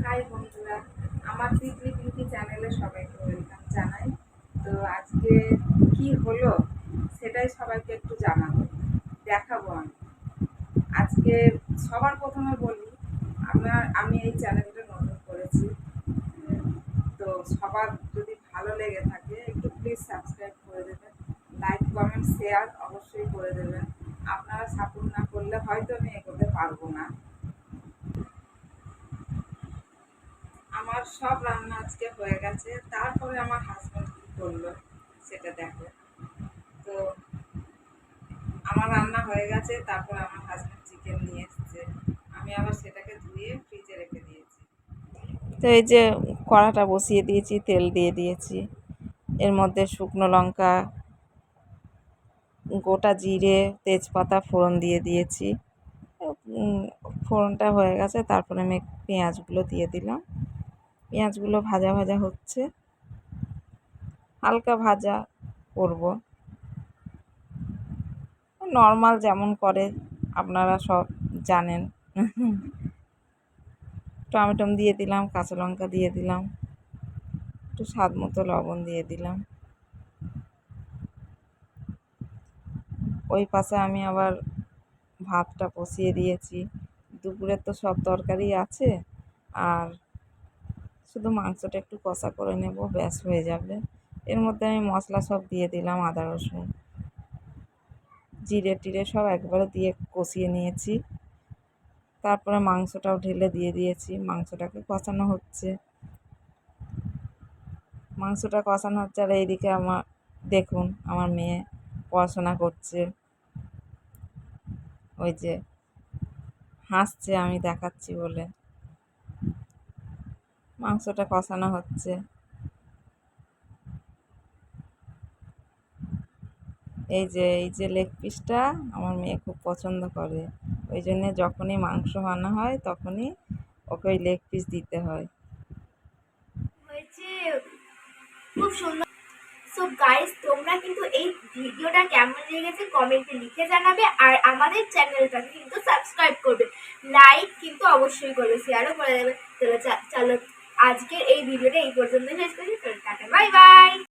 High বন্ধুরা, আমার পিকলি পিঙ্কি চ্যানেলে সবাইকে ওয়েলকাম জানাই। তো আজকে কি হলো সেটাই সবাইকে একটু জানাবো, দেখাবো। আজকে সবার প্রথমে বলি, আমি এই চ্যানেলটা নতুন করেছি। তো সবার যদি ভালো লেগে থাকে একটু প্লিজ সাবস্ক্রাইব করে দেবেন, লাইক কমেন্ট শেয়ার অবশ্যই করে দেবেন। আপনারা সাপোর্ট না করলে হয়তো আমি এগোতে পারবো না। আমার সব রান্না আজকে হয়ে গেছে, তারপরে আমার হাজব্যান্ড কী করলো সেটা দেখো। তো আমার রান্না হয়ে গেছে, তারপরে আমার হাজব্যান্ড চিকেন নিয়ে এসেছে, আমি আবার সেটাকে ধুয়ে ফ্রিজে রেখে দিয়েছি। তো এই যে কড়াটা বসিয়ে দিয়েছি, তেল দিয়ে দিয়েছি, এর মধ্যে শুকনো লঙ্কা, গোটা জিরে, তেজপাতা ফোড়ন দিয়ে দিয়েছি। ফোড়নটা হয়ে গেছে, তারপরে আমি পেঁয়াজগুলো দিয়ে দিলাম। পেঁয়াজগুলো ভাজা ভাজা হচ্ছে, হালকা ভাজা করব, নর্মাল যেমন করে আপনারা সব জানেন। টমেটো দিয়ে দিলাম, কাঁচা লঙ্কা দিয়ে দিলাম, একটু স্বাদ মতো লবণ দিয়ে দিলাম। ওই পাশে আমি আবার ভাতটা বসিয়ে দিয়েছি। দুপুরের তো সব তরকারি আছে, আর শুধু মাংসটা একটু কষা করে নেব, ব্যাস হয়ে যাবে। এর মধ্যে আমি মশলা সব দিয়ে দিলাম, আদা রসুন জিরে টিরে সব একবারে দিয়ে কষিয়ে নিয়েছি। তারপরে মাংসটাও ঢেলে দিয়ে দিয়েছি, মাংসটাকে কষানো হচ্ছে। আর এইদিকে আমার দেখুন, আমার মেয়ে পড়াশোনা করছে, ওই যে হাসছে আমি দেখাচ্ছি বলে। মাংসটা কষানো হচ্ছে। এই যে লেগ পিসটা আমার মেয়ে খুব পছন্দ করে, ওই জন্যে যখনই মাংস আনা হয় তখনই ওকে ওই লেগ পিস দিতে হয়। হয়েছে খুব সুন্দর। সো গাইস, তোমরা কিন্তু এই ভিডিওটা কেমন লেগেছে কমেন্টে লিখে জানাবে, আর আমাদের চ্যানেলটাকে কিন্তু সাবস্ক্রাইব করবে, লাইক কিন্তু অবশ্যই করবে, শেয়ারও করে দেবে। চলো আজকের এই ভিডিওটা এই পর্যন্ত শেষ করি। Tata, bye bye.